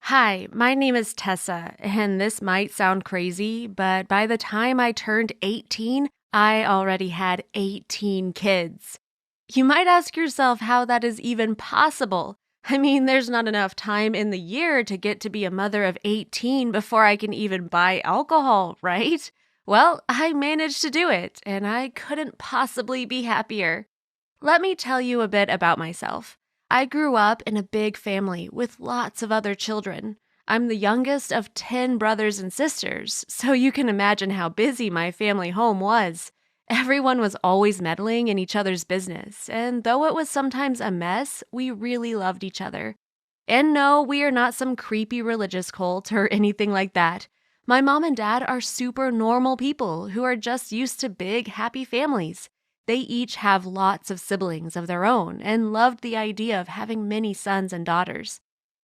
Hi, my name is Tessa, and this might sound crazy, but by the time I turned 18, I already had 18 kids. You might ask yourself how that is even possible. I mean, there's not enough time in the year to get to be a mother of 18 before I can even buy alcohol, right? Well, I managed to do it, and I couldn't possibly be happier. Let me tell you a bit about myself. I grew up in a big family with lots of other children. I'm the youngest of 10 brothers and sisters, so you can imagine how busy my family home was. Everyone was always meddling in each other's business, and though it was sometimes a mess, we really loved each other. And no, we are not some creepy religious cult or anything like that. My mom and dad are super normal people who are just used to big, happy families. They each have lots of siblings of their own and loved the idea of having many sons and daughters.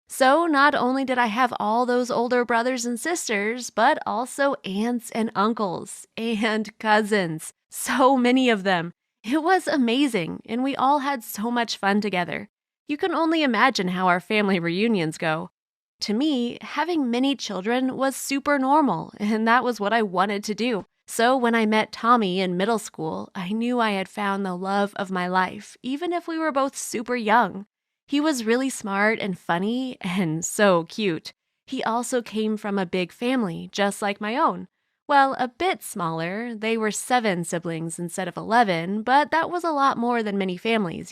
So, not only did I have all those older brothers and sisters, but also aunts and uncles and cousins. So many of them. It was amazing, and we all had so much fun together. You can only imagine how our family reunions go. To me, having many children was super normal, and that was what I wanted to do. So when I met Tommy in middle school, I knew I had found the love of my life, even if we were both super young. He was really smart and funny and so cute. He also came from a big family, just like my own. Well, a bit smaller. They were 7 siblings instead of 11, but that was a lot more than many families.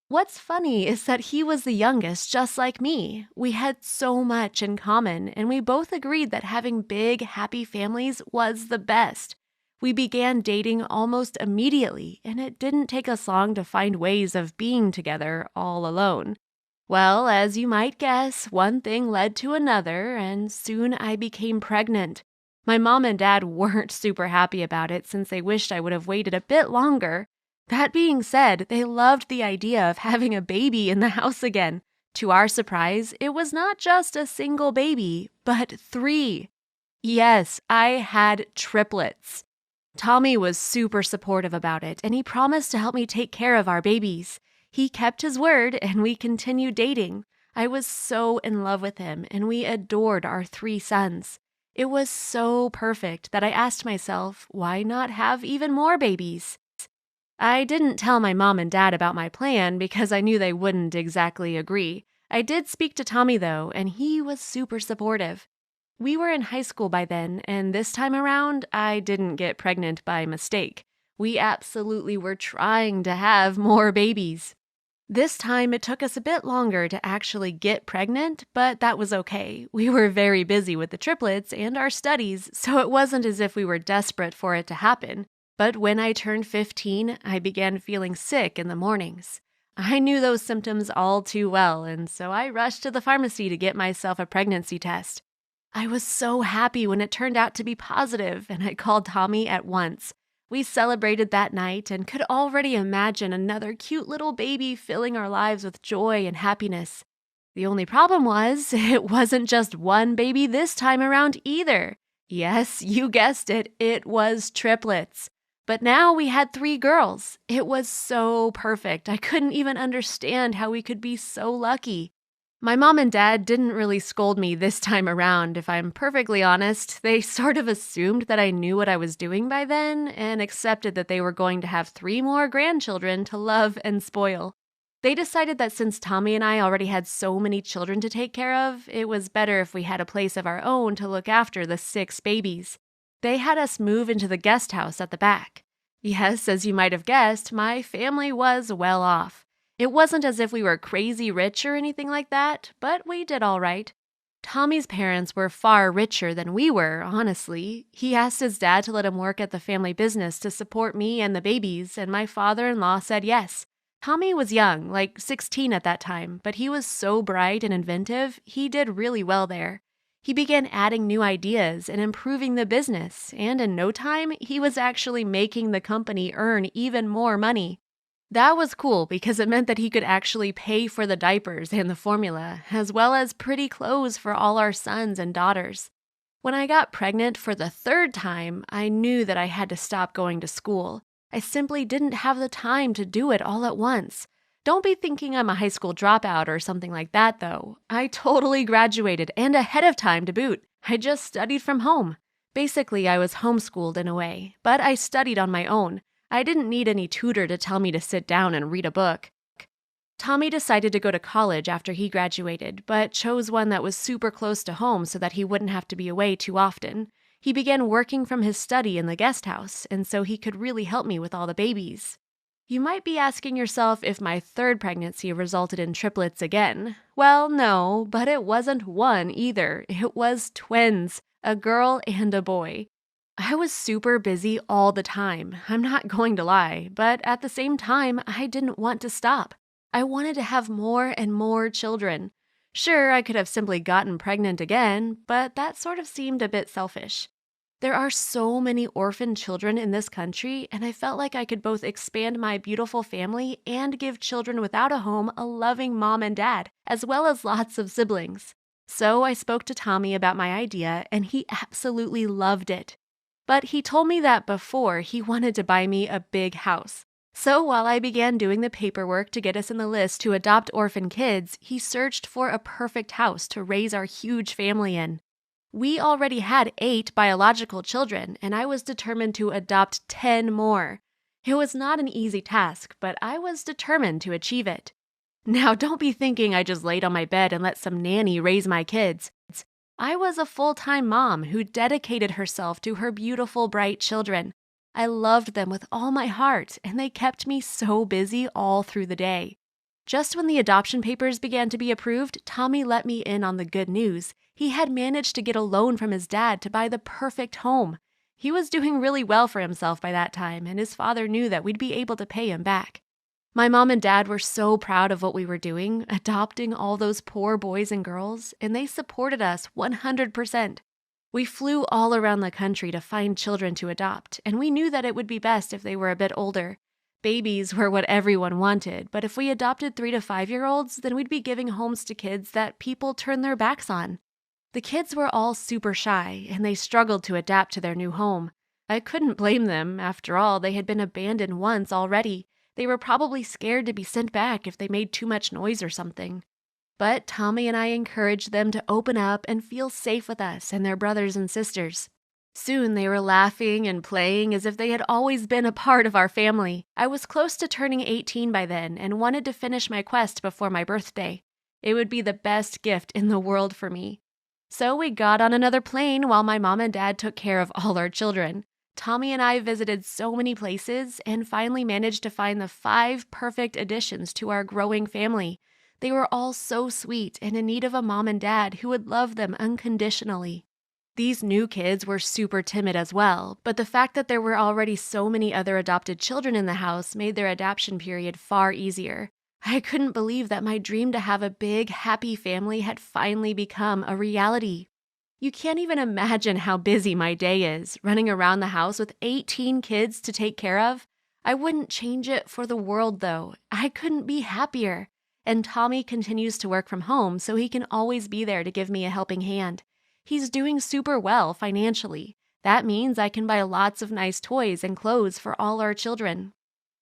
What's funny is that he was the youngest, just like me. We had so much in common, and we both agreed that having big, happy families was the best. We began dating almost immediately, and it didn't take us long to find ways of being together all alone. Well, as you might guess, one thing led to another, and soon I became pregnant. My mom and dad weren't super happy about it since they wished I would have waited a bit longer. That being said, they loved the idea of having a baby in the house again. To our surprise, it was not just a single baby, but 3. Yes, I had triplets. Tommy was super supportive about it, and he promised to help me take care of our babies. He kept his word, and we continued dating. I was so in love with him, and we adored our 3 sons. It was so perfect that I asked myself, why not have even more babies? I didn't tell my mom and dad about my plan because I knew they wouldn't exactly agree. I did speak to Tommy though, and he was super supportive. We were in high school by then, and this time around, I didn't get pregnant by mistake. We absolutely were trying to have more babies. This time, it took us a bit longer to actually get pregnant, but that was okay. We were very busy with the triplets and our studies, so it wasn't as if we were desperate for it to happen. But when I turned 15, I began feeling sick in the mornings. I knew those symptoms all too well, and so I rushed to the pharmacy to get myself a pregnancy test. I was so happy when it turned out to be positive, and I called Tommy at once. We celebrated that night and could already imagine another cute little baby filling our lives with joy and happiness. The only problem was, it wasn't just one baby this time around either. Yes, you guessed it was triplets. But now we had 3 girls. It was so perfect. I couldn't even understand how we could be so lucky. My mom and dad didn't really scold me this time around, if I'm perfectly honest. They sort of assumed that I knew what I was doing by then and accepted that they were going to have 3 more grandchildren to love and spoil. They decided that since Tommy and I already had so many children to take care of, it was better if we had a place of our own to look after the 6 babies. They had us move into the guest house at the back. Yes, as you might have guessed, my family was well off. It wasn't as if we were crazy rich or anything like that, but we did all right. Tommy's parents were far richer than we were, honestly. He asked his dad to let him work at the family business to support me and the babies, and my father-in-law said yes. Tommy was young, like 16 at that time, but he was so bright and inventive, he did really well there. He began adding new ideas and improving the business, and in no time, he was actually making the company earn even more money. That was cool because it meant that he could actually pay for the diapers and the formula, as well as pretty clothes for all our sons and daughters. When I got pregnant for the 3rd time, I knew that I had to stop going to school. I simply didn't have the time to do it all at once. Don't be thinking I'm a high school dropout or something like that, though. I totally graduated and ahead of time to boot. I just studied from home. Basically, I was homeschooled in a way, but I studied on my own. I didn't need any tutor to tell me to sit down and read a book. Tommy decided to go to college after he graduated, but chose one that was super close to home so that he wouldn't have to be away too often. He began working from his study in the guest house, and so he could really help me with all the babies. You might be asking yourself if my third pregnancy resulted in triplets again. Well, no, but it wasn't one either. It was twins, a girl and a boy. I was super busy all the time, I'm not going to lie, but at the same time, I didn't want to stop. I wanted to have more and more children. Sure, I could have simply gotten pregnant again, but that sort of seemed a bit selfish. There are so many orphan children in this country, and I felt like I could both expand my beautiful family and give children without a home a loving mom and dad, as well as lots of siblings. So I spoke to Tommy about my idea, and he absolutely loved it. But he told me that before he wanted to buy me a big house. So while I began doing the paperwork to get us in the list to adopt orphan kids, he searched for a perfect house to raise our huge family in. We already had 8 biological children, and I was determined to adopt 10 more. It was not an easy task, but I was determined to achieve it. Now, don't be thinking I just laid on my bed and let some nanny raise my kids. I was a full-time mom who dedicated herself to her beautiful, bright children. I loved them with all my heart, and they kept me so busy all through the day. Just when the adoption papers began to be approved, Tommy let me in on the good news. He had managed to get a loan from his dad to buy the perfect home. He was doing really well for himself by that time, and his father knew that we'd be able to pay him back. My mom and dad were so proud of what we were doing, adopting all those poor boys and girls, and they supported us 100%. We flew all around the country to find children to adopt, and we knew that it would be best if they were a bit older. Babies were what everyone wanted, but if we adopted 3 to 5-year-olds, then we'd be giving homes to kids that people turn their backs on. The kids were all super shy, and they struggled to adapt to their new home. I couldn't blame them. After all, they had been abandoned once already. They were probably scared to be sent back if they made too much noise or something. But Tommy and I encouraged them to open up and feel safe with us and their brothers and sisters. Soon they were laughing and playing as if they had always been a part of our family. I was close to turning 18 by then and wanted to finish my quest before my birthday. It would be the best gift in the world for me. So we got on another plane while my mom and dad took care of all our children. Tommy and I visited so many places and finally managed to find the 5 perfect additions to our growing family. They were all so sweet and in need of a mom and dad who would love them unconditionally. These new kids were super timid as well, but the fact that there were already so many other adopted children in the house made their adoption period far easier. I couldn't believe that my dream to have a big, happy family had finally become a reality. You can't even imagine how busy my day is, running around the house with 18 kids to take care of. I wouldn't change it for the world, though. I couldn't be happier. And Tommy continues to work from home, so he can always be there to give me a helping hand. He's doing super well financially. That means I can buy lots of nice toys and clothes for all our children.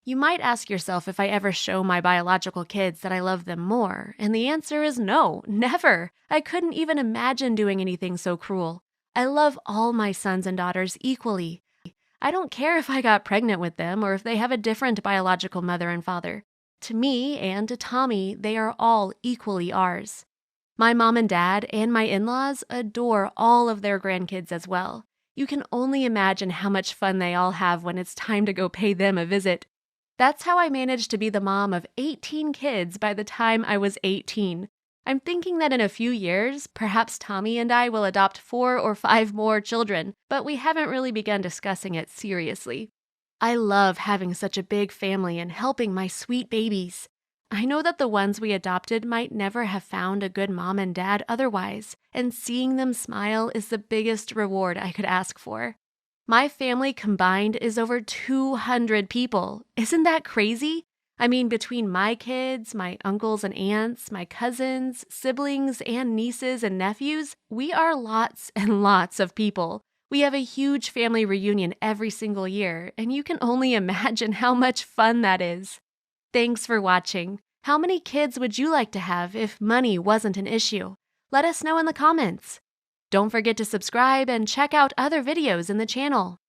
You might ask yourself if I ever show my biological kids that I love them more, and the answer is no, never. I couldn't even imagine doing anything so cruel. I love all my sons and daughters equally. I don't care if I got pregnant with them or if they have a different biological mother and father. To me and to Tommy, they are all equally ours. My mom and dad and my in-laws adore all of their grandkids as well. You can only imagine how much fun they all have when it's time to go pay them a visit. That's how I managed to be the mom of 18 kids by the time I was 18. I'm thinking that in a few years, perhaps Tommy and I will adopt 4 or 5 more children, but we haven't really begun discussing it seriously. I love having such a big family and helping my sweet babies. I know that the ones we adopted might never have found a good mom and dad otherwise, and seeing them smile is the biggest reward I could ask for. My family combined is over 200 people. Isn't that crazy? I mean, between my kids, my uncles and aunts, my cousins, siblings, and nieces and nephews, we are lots and lots of people. We have a huge family reunion every single year, and you can only imagine how much fun that is. Thanks for watching. How many kids would you like to have if money wasn't an issue? Let us know in the comments. Don't forget to subscribe and check out other videos in the channel.